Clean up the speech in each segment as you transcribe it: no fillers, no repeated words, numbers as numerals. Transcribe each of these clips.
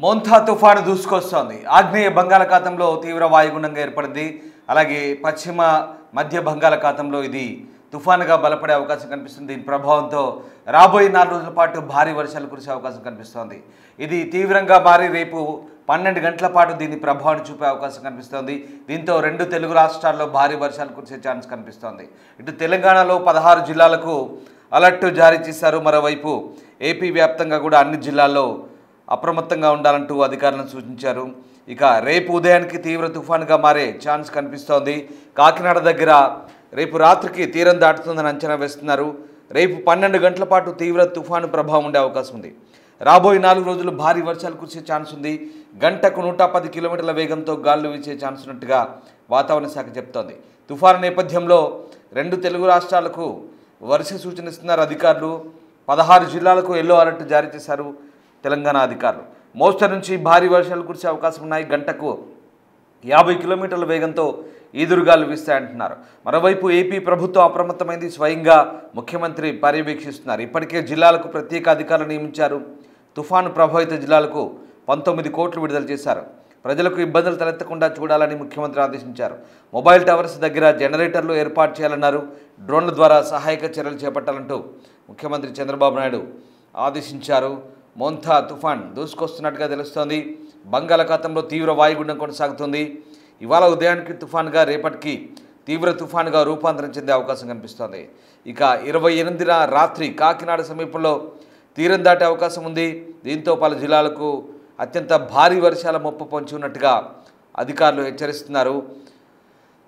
Montha తుఫాను దూసుకొస్తోంది. ఆగ్నేయ బంగాళాఖాతంలో తీవ్ర వాయుగుండంగా ఏర్పడింది. అలాగే పశ్చిమ మధ్య బంగాళాఖాతంలో ఇది తుఫానుగా బలపడే అవకాశం కనిపిస్తుంది. దీని ప్రభావంతో రాబోయే 4 రోజుల పాటు భారీ వర్షాలు కురిసే అవకాశం కనిపిస్తోంది. ఇది తీవ్రంగా మారి రేపు 12 గంటల పాటు దీని ప్రభావాన్ని చూపే అవకాశం కనిపిస్తోంది. దీంతో 2 తెలుగు రాష్ట్రాల్లో భారీ వర్షాలు కురిసే ఛాన్స్ కనిపిస్తోంది. ఇటు తెలంగాణలో 16 జిల్లాలకు అలర్ట్ జారీ చేశారు. మరోవైపు ఏపీ వ్యాప్తంగా కూడా అన్ని జిల్లాల్లో అప్రమత్తంగా ఉండాలంటూ అధికారులను సూచించారు. ఇక రేపు ఉదయానికి తీవ్ర తుఫానుగా మారే ఛాన్స్ కనిపిస్తోంది. కాకినాడ దగ్గర రేపు రాత్రికి తీరం దాటుతుందని అంచనా వేస్తున్నారు. రేపు 12 గంటల పాటు తీవ్ర తుఫాను ప్రభావం ఉండే అవకాశం ఉంది. రాబోయే 4 రోజులు భారీ వర్షాలు కురిసే ఛాన్స్ ఉంది. గంటకు 110 కిలోమీటర్ల వేగంతో గాలులు వీచే ఛాన్స్ ఉన్నట్టుగా వాతావరణ శాఖ చెప్తోంది. తుఫాను నేపథ్యంలో 2 తెలుగు రాష్ట్రాలకు వర్ష సూచన ఇస్తున్నారు అధికారులు. 16 జిల్లాలకు ఎల్లో అలర్ట్ జారీ చేశారు తెలంగాణ అధికారులు. మోస్తరు నుంచి భారీ వర్షాలు కురిసే అవకాశం ఉన్నాయి. గంటకు 50 కిలోమీటర్ల వేగంతో ఈదురుగాలు వీస్తాయంటున్నారు. మరోవైపు ఏపీ ప్రభుత్వం అప్రమత్తమైంది. స్వయంగా ముఖ్యమంత్రి పర్యవేక్షిస్తున్నారు. ఇప్పటికే జిల్లాలకు ప్రత్యేక అధికారులు నియమించారు. తుఫాను ప్రభావిత జిల్లాలకు 19 కోట్లు విడుదల చేశారు. ప్రజలకు ఇబ్బందులు తలెత్తకుండా చూడాలని ముఖ్యమంత్రి ఆదేశించారు. మొబైల్ టవర్స్ దగ్గర జనరేటర్లు ఏర్పాటు చేయాలన్నారు. డ్రోన్ల ద్వారా సహాయక చర్యలు చేపట్టాలంటూ ముఖ్యమంత్రి చంద్రబాబు నాయుడు ఆదేశించారు. మోంథా తుఫాన్ దూసుకొస్తున్నట్టుగా తెలుస్తోంది. బంగాళాఖాతంలో తీవ్ర వాయుగుండం కొనసాగుతుంది. ఇవాళ ఉదయానికి తుఫాన్గా, రేపటికి తీవ్ర తుఫానుగా రూపాంతరం చెందే అవకాశం కనిపిస్తోంది. ఇక 28న రాత్రి కాకినాడ సమీపంలో తీరం దాటే అవకాశం ఉంది. దీంతో పలు జిల్లాలకు అత్యంత భారీ వర్షాల ముప్పు పొంచి ఉన్నట్టుగా అధికారులు హెచ్చరిస్తున్నారు.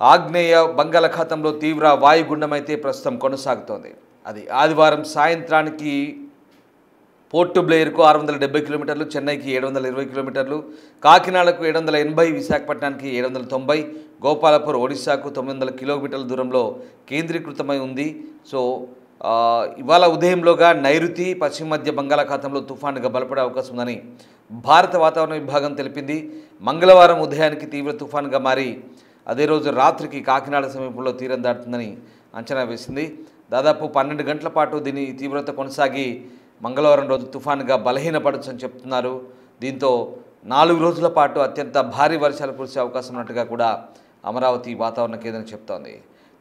ఆగ్నేయ బంగాళాఖాతంలో తీవ్ర వాయుగుండం అయితే ప్రస్తుతం కొనసాగుతోంది. అది ఆదివారం సాయంత్రానికి పోర్టు బ్లేయర్కు 670 కిలోమీటర్లు, చెన్నైకి 720 కిలోమీటర్లు, కాకినాడకు 780, విశాఖపట్నానికి 790, గోపాలపూర్ ఒడిశాకు 900 కిలోమీటర్ల దూరంలో కేంద్రీకృతమై ఉంది. సో ఇవాళ ఉదయంలోగా నైరుతి పశ్చిమ మధ్య బంగాళాఖాతంలో తుఫానుగా బలపడే అవకాశం ఉందని భారత వాతావరణ విభాగం తెలిపింది. మంగళవారం ఉదయానికి తీవ్ర తుఫానుగా మారి అదే రోజు రాత్రికి కాకినాడ సమీపంలో తీరం దాటుతుందని అంచనా వేసింది. దాదాపు 12 గంటల పాటు దీని తీవ్రత కొనసాగి మంగళవారం రోజు తుఫానుగా బలహీనపడొచ్చని చెప్తున్నారు. దీంతో 4 రోజుల పాటు అత్యంత భారీ వర్షాలు కురిసే అవకాశం ఉన్నట్టుగా కూడా అమరావతి వాతావరణ కేంద్రం చెప్తోంది.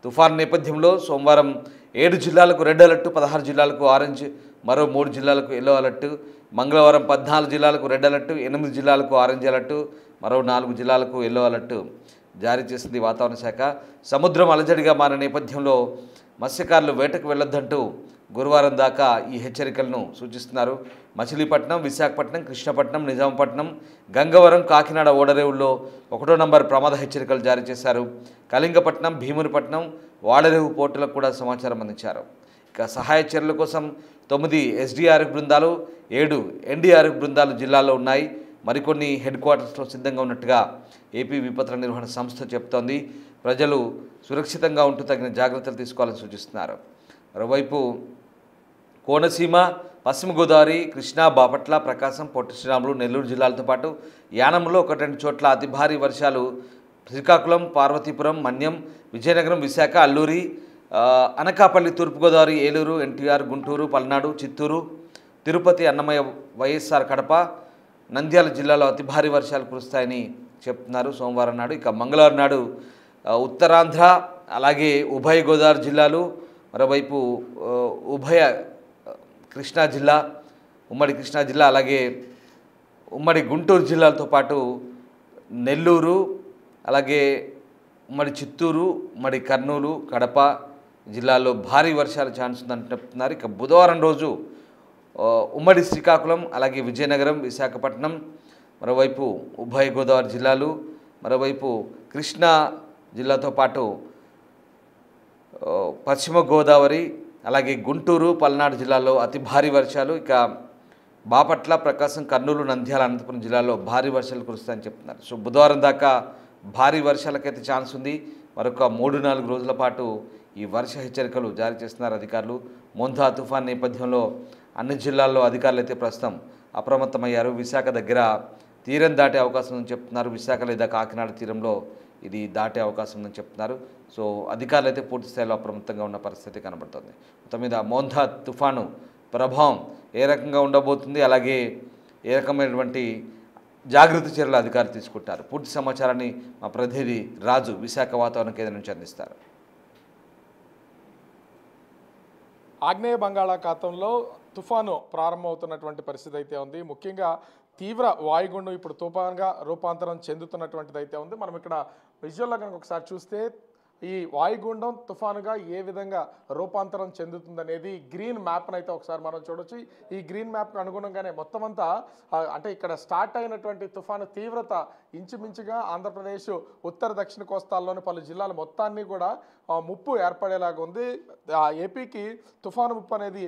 తుఫాను నేపథ్యంలో సోమవారం 7 జిల్లాలకు రెడ్ అలర్ట్, 16 జిల్లాలకు ఆరెంజ్, మరో 3 జిల్లాలకు ఎల్లో అలర్ట్. మంగళవారం 14 జిల్లాలకు రెడ్ అలర్ట్, 8 జిల్లాలకు ఆరెంజ్ అలర్ట్, మరో 4 జిల్లాలకు ఎల్లో అలర్ట్ జారీ చేసింది వాతావరణ శాఖ. సముద్రం అలజడిగా మారిన నేపథ్యంలో మత్స్యకారులు వేటకు వెళ్లొద్దంటూ గురువారం దాకా ఈ హెచ్చరికలను సూచిస్తున్నారు. మచిలీపట్నం, విశాఖపట్నం, కృష్ణపట్నం, నిజాంపట్నం, గంగవరం, కాకినాడ ఓడరేవుల్లో 1వ నంబర్ ప్రమాద హెచ్చరికలు జారీ చేశారు. కళింగపట్నం, భీమునిపట్నం, వాడరేవు పోర్టులకు కూడా సమాచారం అందించారు. ఇక సహాయ చర్యల కోసం 9 ఎస్డీఆర్ఎఫ్ బృందాలు, 7 ఎన్డీఆర్ఎఫ్ బృందాలు జిల్లాలో ఉన్నాయి. మరికొన్ని హెడ్ క్వార్టర్స్లో సిద్ధంగా ఉన్నట్టుగా ఏపీ విపత్తుల నిర్వహణ సంస్థ చెబుతోంది. ప్రజలు సురక్షితంగా ఉంటూ తగిన జాగ్రత్తలు తీసుకోవాలని సూచిస్తున్నారు. మరోవైపు కోనసీమ, పశ్చిమ గోదావరి, కృష్ణా, బాపట్ల, ప్రకాశం, పొట్టి శ్రీరాములు, నెల్లూరు జిల్లాలతో పాటు యానంలో 1-2 చోట్ల అతి భారీ వర్షాలు, శ్రీకాకుళం, పార్వతీపురం, మన్యం, విజయనగరం, విశాఖ, అల్లూరి, అనకాపల్లి, తూర్పుగోదావరి, ఏలూరు, ఎన్టీఆర్, గుంటూరు, పల్నాడు, చిత్తూరు, తిరుపతి, అన్నమయ్య, వైఎస్ఆర్ కడప, నంద్యాల జిల్లాలో అతి భారీ వర్షాలు కురుస్తాయని చెప్తున్నారు సోమవారం నాడు. ఇక మంగళవారం నాడు ఉత్తరాంధ్ర, అలాగే ఉభయ గోదావరి జిల్లాలు, మరోవైపు ఉభయ కృష్ణా జిల్లా, ఉమ్మడి కృష్ణా జిల్లా, అలాగే ఉమ్మడి గుంటూరు జిల్లాలతో పాటు నెల్లూరు, అలాగే ఉమ్మడి చిత్తూరు, ఉమ్మడి కర్నూలు, కడప జిల్లాల్లో భారీ వర్షాల ఛాన్స్ ఉందని చెప్తున్నారు. ఇక బుధవారం రోజు ఉమ్మడి శ్రీకాకుళం, అలాగే విజయనగరం, విశాఖపట్నం, మరోవైపు ఉభయ గోదావరి జిల్లాలు, మరోవైపు కృష్ణా జిల్లాతో పాటు పశ్చిమ గోదావరి, అలాగే గుంటూరు, పల్నాడు జిల్లాల్లో అతి భారీ వర్షాలు, ఇక బాపట్ల, ప్రకాశం, కర్నూలు, నంద్యాల, అనంతపురం జిల్లాలో భారీ వర్షాలు కురుస్తాయని చెప్తున్నారు. సో బుధవారం దాకా భారీ వర్షాలకైతే ఛాన్స్ ఉంది. మరొక 3-4 రోజుల పాటు ఈ వర్ష హెచ్చరికలు జారీ చేస్తున్నారు అధికారులు. మోంథా తుఫాన్ నేపథ్యంలో అన్ని జిల్లాల్లో అధికారులు అయితే ప్రస్తుతం అప్రమత్తమయ్యారు. విశాఖ దగ్గర తీరం దాటే అవకాశం ఉందని చెప్తున్నారు. విశాఖ లేదా కాకినాడ తీరంలో ఇది దాటే అవకాశం ఉందని చెప్తున్నారు. సో అధికారులు అయితే పూర్తి స్థాయిలో అప్రమత్తంగా ఉన్న పరిస్థితి కనబడుతుంది. మొత్తం మీద మోంథా తుఫాను ప్రభావం ఏ రకంగా ఉండబోతుంది, అలాగే ఏ రకమైనటువంటి జాగ్రత్త చర్యలు అధికారులు తీసుకుంటారు. పూర్తి సమాచారాన్ని మా ప్రతినిధి రాజు విశాఖ వాతావరణ కేంద్రం నుంచి అందిస్తారు. ఆగ్నేయ బంగాళాఖాతంలో తుఫాను ప్రారంభమవుతున్నటువంటి పరిస్థితి అయితే ఉంది. ముఖ్యంగా తీవ్ర వాయుగుండం ఇప్పుడు తుఫాన్గా రూపాంతరం చెందుతున్నటువంటిది అయితే ఉంది. మనం ఇక్కడ విజువల్లో కనుక ఒకసారి చూస్తే ఈ వాయుగుండం తుఫానుగా ఏ విధంగా రూపాంతరం చెందుతుందనేది గ్రీన్ మ్యాప్ని అయితే ఒకసారి మనం చూడొచ్చు. ఈ గ్రీన్ మ్యాప్కి అనుగుణంగానే మొత్తం అంతా అంటే ఇక్కడ స్టార్ట్ అయినటువంటి తుఫాను తీవ్రత ఇంచుమించుగా ఆంధ్రప్రదేశ్ ఉత్తర దక్షిణ కోస్తాల్లోని పలు జిల్లాల మొత్తాన్ని కూడా ముప్పు ఏర్పడేలాగా ఉంది. ఏపీకి తుఫాను ముప్పు అనేది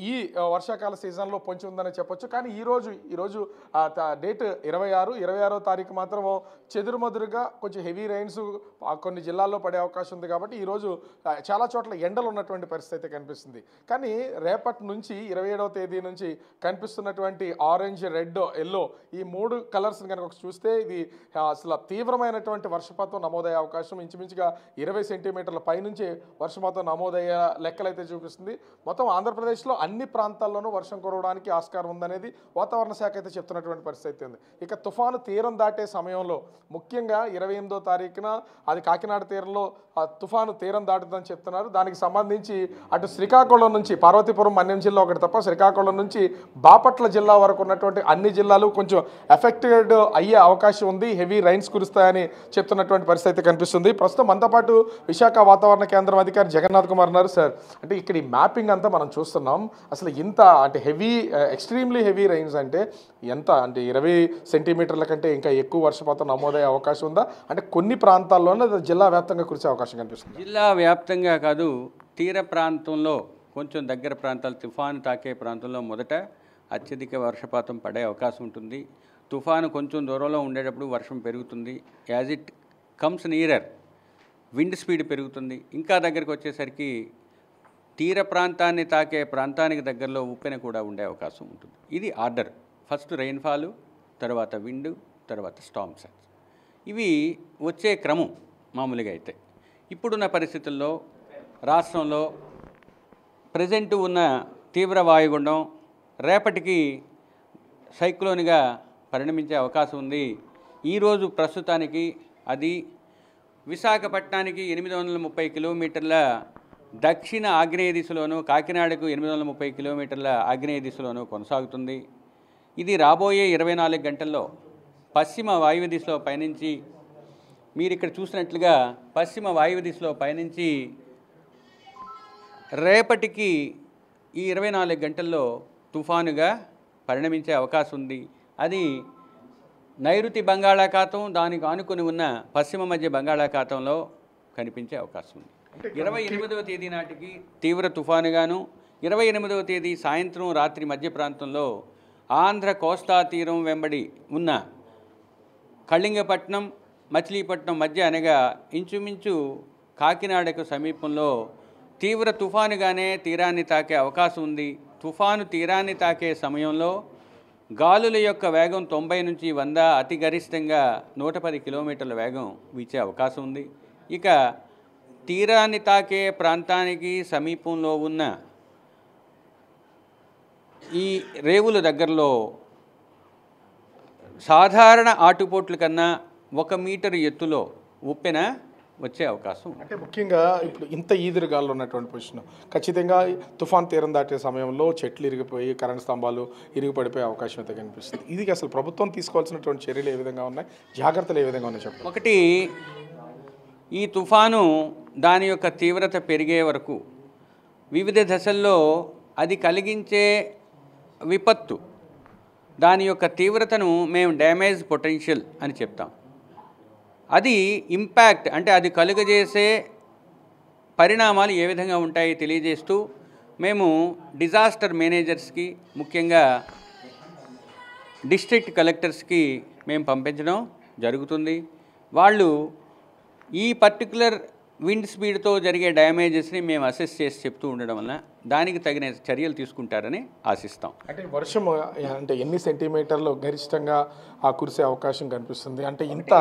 ఈ వర్షాకాల సీజన్లో పొంచి ఉందని చెప్పొచ్చు. కానీ ఈరోజు డేట్ 26వ తారీఖు మాత్రం చెదురుమదురుగా కొంచెం హెవీ రైన్స్ కొన్ని జిల్లాల్లో పడే అవకాశం ఉంది. కాబట్టి ఈరోజు చాలా చోట్ల ఎండలు ఉన్నటువంటి పరిస్థితి అయితే కనిపిస్తుంది. కానీ రేపటి నుంచి 27వ తేదీ నుంచి కనిపిస్తున్నటువంటి ఆరెంజ్, రెడ్, ఎల్లో ఈ 3 కలర్స్ని కనుక చూస్తే ఇది అసలు తీవ్రమైనటువంటి వర్షపాతం నమోదయ్యే అవకాశం ఇంచుమించుగా 20 సెంటీమీటర్ల పైనుంచి వర్షపాతం నమోదయ్యే లెక్కలైతే చూపిస్తుంది. మొత్తం ఆంధ్రప్రదేశ్లో అన్ని ప్రాంతాల్లోనూ వర్షం కురవడానికి ఆస్కారం ఉందనేది వాతావరణ శాఖ అయితే చెప్తున్నటువంటి పరిస్థితి ఉంది. ఇక తుఫాను తీరం దాటే సమయంలో ముఖ్యంగా 28వ తారీఖున అది కాకినాడ తీరంలో తుఫాను తీరం దాటుతుందని చెప్తున్నారు. దానికి సంబంధించి అటు శ్రీకాకుళం నుంచి పార్వతీపురం, మన్యం జిల్లా ఒకటి తప్ప శ్రీకాకుళం నుంచి బాపట్ల జిల్లా వరకు ఉన్నటువంటి అన్ని జిల్లాలు కొంచెం ఎఫెక్టెడ్ అయ్యే అవకాశం ఉంది. హెవీ రైన్స్ కురుస్తాయని చెప్తున్నటువంటి పరిస్థితి కనిపిస్తుంది. ప్రస్తుతం మనతో పాటు విశాఖ వాతావరణ కేంద్రం అధికారి జగన్నాథ్ కుమార్ ఉన్నారు. సార్, అంటే ఇక్కడ ఈ మ్యాపింగ్ అంతా మనం చూస్తున్నాం. అసలు ఇంత అంటే ఎక్స్ట్రీమ్లీ హెవీ రైన్స్ అంటే ఎంత, అంటే 20 సెంటీమీటర్ల కంటే ఇంకా ఎక్కువ వర్షపాతం నమోదయ్యే అవకాశం ఉందా? అంటే కొన్ని ప్రాంతాల్లోనే జిల్లా వ్యాప్తంగా కురిసే అవకాశం కనిపిస్తుంది. జిల్లా వ్యాప్తంగా కాదు, తీర ప్రాంతంలో కొంచెం దగ్గర ప్రాంతాలు తుఫాను తాకే ప్రాంతంలో మొదట అత్యధిక వర్షపాతం పడే అవకాశం ఉంటుంది. తుఫాను కొంచెం దూరంలో ఉండేటప్పుడు వర్షం పెరుగుతుంది. As it comes nearer wind speed పెరుగుతుంది. ఇంకా దగ్గరికి వచ్చేసరికి తీర ప్రాంతాన్ని తాకే ప్రాంతానికి దగ్గరలో ఉప్పెన కూడా ఉండే అవకాశం ఉంటుంది. ఇది ఆర్డర్. ఫస్ట్ రెయిన్ఫాలు, తర్వాత విండ్, తర్వాత స్టార్మ్ సర్జ్. ఇవి వచ్చే క్రమం మామూలుగా అయితే. ఇప్పుడున్న పరిస్థితుల్లో రాష్ట్రంలో ప్రజెంట్ ఉన్న తీవ్ర వాయుగుండం రేపటికి సైక్లోన్గా పరిణమించే అవకాశం ఉంది. ఈరోజు ప్రస్తుతానికి అది విశాఖపట్నానికి 830 కిలోమీటర్ల దక్షిణ ఆగ్నేయ దిశలోను, కాకినాడకు 830 కిలోమీటర్ల ఆగ్నేయ దిశలోను కొనసాగుతుంది. ఇది రాబోయే 24 గంటల్లో పశ్చిమ వాయువ్య దిశలో పయనించి, మీరు ఇక్కడ చూసినట్లుగా పశ్చిమ వాయువ్య దిశలో పయనించి రేపటికి ఈ 24 గంటల్లో తుఫానుగా పరిణమించే అవకాశం ఉంది. అది నైరుతి బంగాళాఖాతం, దానికి ఆనుకుని ఉన్న పశ్చిమ మధ్య బంగాళాఖాతంలో కనిపించే అవకాశం ఉంది. 28వ తేదీ నాటికి తీవ్ర తుఫానుగాను, 28వ తేదీ సాయంత్రం రాత్రి మధ్య ప్రాంతంలో ఆంధ్ర కోస్తా తీరం వెంబడి ఉన్న కళింగపట్నం, మచిలీపట్నం మధ్య అనగా ఇంచుమించు కాకినాడకు సమీపంలో తీవ్ర తుఫానుగానే తీరాన్ని తాకే అవకాశం ఉంది. తుఫాను తీరాన్ని తాకే సమయంలో గాలుల యొక్క వేగం 90 నుంచి 100, అతి గరిష్టంగా 110 కిలోమీటర్ల వేగం వీచే అవకాశం ఉంది. ఇక తీరాన్ని తాకే ప్రాంతానికి సమీపంలో ఉన్న ఈ రేవుల దగ్గరలో సాధారణ ఆటుపోట్ల కన్నా 1 మీటర్ ఎత్తులో ఉప్పెన వచ్చే అవకాశం. అంటే ముఖ్యంగా ఇప్పుడు ఇంత ఈదురుగాల్లో ఉన్నటువంటి పొజిషన్ ఖచ్చితంగా తుఫాన్ తీరం దాటే సమయంలో చెట్లు ఇరిగిపోయి కరెంట్ స్తంభాలు ఇరిగిపడిపోయే అవకాశం అయితే కనిపిస్తుంది. ఇది అసలు ప్రభుత్వం తీసుకోవాల్సినటువంటి చర్యలు ఏ విధంగా ఉన్నాయి, జాగ్రత్తలు ఏ విధంగా ఉన్నాయి చెప్పండి. ఒకటి, ఈ తుఫాను దాని యొక్క తీవ్రత పెరిగే వరకు వివిధ దశల్లో అది కలిగించే విపత్తు, దాని యొక్క తీవ్రతను మేము డ్యామేజ్ పొటెన్షియల్ అని చెప్తాం. అది ఇంపాక్ట్ అంటే అది కలుగజేసే పరిణామాలు ఏ విధంగా ఉంటాయి తెలియజేస్తూ మేము డిజాస్టర్ మేనేజర్స్కి, ముఖ్యంగా డిస్ట్రిక్ట్ కలెక్టర్స్కి మేము పంపించడం జరుగుతుంది. వాళ్ళు ఈ పర్టికులర్ విండ్ స్పీడ్తో జరిగే డ్యామేజెస్ని మేము అసెస్ చేసి చెప్తూ ఉండడం వల్ల దానికి తగిన చర్యలు తీసుకుంటారని ఆశిస్తాం. అంటే వర్షం అంటే ఎన్ని సెంటీమీటర్లు గరిష్టంగా కురిసే అవకాశం కనిపిస్తుంది? అంటే ఇంత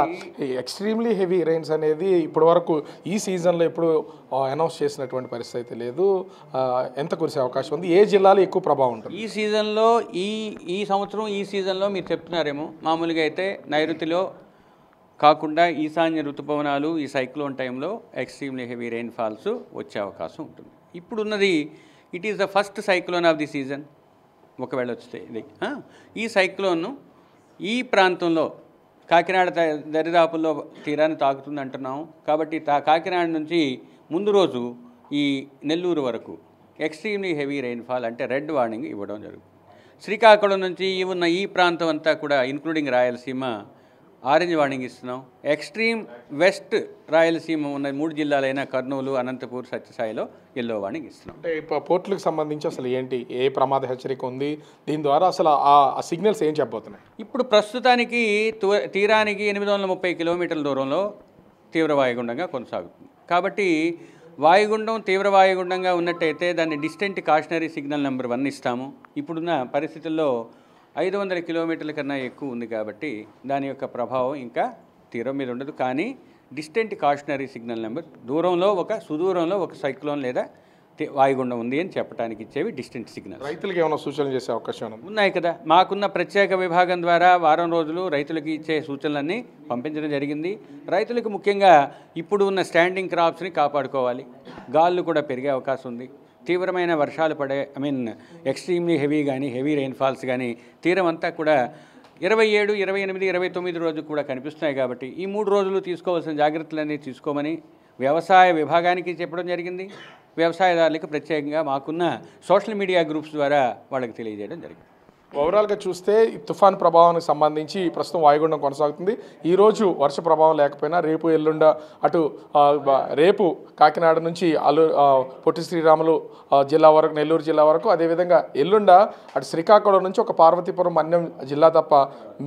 ఎక్స్ట్రీమ్లీ హెవీ రైన్స్ అనేది ఇప్పటి వరకు ఈ సీజన్లో ఎప్పుడు అనౌన్స్ చేసినటువంటి పరిస్థితి లేదు. ఎంత కురిసే అవకాశం ఉంది? ఏ జిల్లాలో ఎక్కువ ప్రభావం ఉంటుంది ఈ సీజన్లో? ఈ సంవత్సరం ఈ సీజన్లో మీరు చెప్తున్నారేమో, మామూలుగా అయితే నైరుతిలో కాకుండా ఈశాన్య ఋతుపవనాలు ఈ సైక్లోన్ టైంలో ఎక్స్ట్రీమ్లీ హెవీ రెయిన్ ఫాల్స్ వచ్చే అవకాశం ఉంటుంది. ఇప్పుడున్నది it is the first cyclone of the season. ఒకవేళ వస్తే ఇది ఈ సైక్లోన్ను ఈ ప్రాంతంలో కాకినాడ దరిదాపుల్లో తీరాన్ని తాకుతుంది అంటున్నాము. కాబట్టి కాకినాడ నుంచి ముందు రోజు ఈ నెల్లూరు వరకు ఎక్స్ట్రీమ్లీ హెవీ రెయిన్ఫాల్ అంటే రెడ్ వార్నింగ్ ఇవ్వడం జరుగుతుంది. శ్రీకాకుళం నుంచి ఉన్న ఈ ప్రాంతం అంతా కూడా ఇంక్లూడింగ్ రాయలసీమ ఆరెంజ్ వార్నింగ్ ఇస్తున్నాం. ఎక్స్ట్రీమ్ వెస్ట్ రాయలసీమ ఉన్న 3 జిల్లాలైన కర్నూలు, అనంతపూర్, సత్యసాయిలో ఎల్లో వార్నింగ్ ఇస్తున్నాం. అంటే పోర్టులకు సంబంధించి అసలు ఏంటి, ఏ ప్రమాద హెచ్చరిక ఉంది, దీని ద్వారా అసలు ఆ సిగ్నల్స్ ఏం చెప్పబోతున్నాయి? ఇప్పుడు ప్రస్తుతానికి తీరానికి 830 కిలోమీటర్ల దూరంలో తీవ్ర వాయుగుండంగా కొనసాగుతుంది. కాబట్టి వాయుగుండం తీవ్ర వాయుగుండంగా ఉన్నట్టయితే దాన్ని డిస్టెంట్ కాషనరీ సిగ్నల్ నెంబర్ 1 ఇస్తాము. ఇప్పుడున్న పరిస్థితుల్లో 500 కిలోమీటర్ల కన్నా ఎక్కువ ఉంది కాబట్టి దాని యొక్క ప్రభావం ఇంకా తీరం మీద ఉండదు. కానీ డిస్టెంట్ కాషనరీ సిగ్నల్ నెంబర్ సుదూరంలో ఒక సైక్లోన్ లేదా వాయుగుండం ఉంది అని చెప్పడానికి ఇచ్చేవి డిస్టెంట్ సిగ్నల్. రైతులకు ఏమైనా సూచనలు చేసే అవకాశం ఉన్నాయి కదా. మాకున్న ప్రత్యేక విభాగం ద్వారా వారం రోజులు రైతులకు ఇచ్చే సూచనలన్నీ పంపించడం జరిగింది. రైతులకు ముఖ్యంగా ఇప్పుడు ఉన్న స్టాండింగ్ క్రాప్స్ని కాపాడుకోవాలి. గాళ్ళు కూడా పెరిగే అవకాశం ఉంది. తీవ్రమైన వర్షాలు పడే ఎక్స్ట్రీమ్లీ హెవీ రెయిన్ఫాల్స్ కానీ తీరం అంతా కూడా 27, 28, 29 రోజులు కూడా కనిపిస్తున్నాయి. కాబట్టి ఈ 3 రోజులు తీసుకోవాల్సిన జాగ్రత్తలన్నీ తీసుకోమని వ్యవసాయ విభాగానికి చెప్పడం జరిగింది. వ్యవసాయదారులకు ప్రత్యేకంగా మాకున్న సోషల్ మీడియా గ్రూప్స్ ద్వారా వాళ్ళకి తెలియజేయడం జరిగింది. ఓవరాల్గా చూస్తే ఈ తుఫాన్ ప్రభావానికి సంబంధించి ప్రస్తుతం వాయుగుండం కొనసాగుతుంది. ఈరోజు వర్ష ప్రభావం లేకపోయినా రేపు ఎల్లుండ రేపు కాకినాడ నుంచి పొట్టి శ్రీరాములు జిల్లా వరకు, నెల్లూరు జిల్లా వరకు, అదేవిధంగా ఎల్లుండ అటు శ్రీకాకుళం నుంచి ఒక పార్వతీపురం మన్యం జిల్లా తప్ప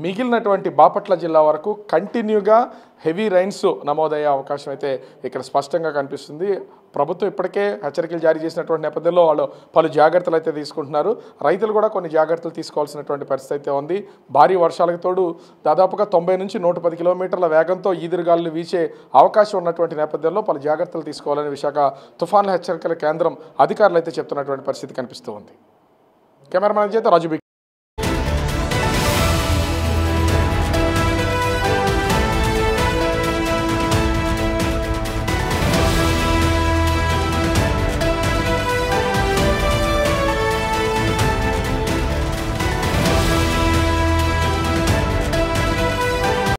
మిగిలినటువంటి బాపట్ల జిల్లా వరకు కంటిన్యూగా హెవీ రైన్స్ నమోదయ్యే అవకాశం అయితే ఇక్కడ స్పష్టంగా కనిపిస్తుంది. ప్రభుత్వం ఇప్పటికే హెచ్చరికలు జారీ చేసినటువంటి నేపథ్యంలో వాళ్ళు పలు జాగ్రత్తలు అయితే తీసుకుంటున్నారు. రైతులు కూడా కొన్ని జాగ్రత్తలు తీసుకోవాల్సినటువంటి పరిస్థితి అయితే ఉంది. భారీ వర్షాలకు తోడు దాదాపుగా 90 నుంచి 110 కిలోమీటర్ల వేగంతో ఈదురుగాలు వీచే అవకాశం ఉన్నటువంటి నేపథ్యంలో పలు జాగ్రత్తలు తీసుకోవాలని విశాఖ తుఫాన్ల హెచ్చరికల కేంద్రం అధికారులు అయితే చెప్తున్నటువంటి పరిస్థితి కనిపిస్తూ ఉంది. కెమెరామెన్ చేత రాజు.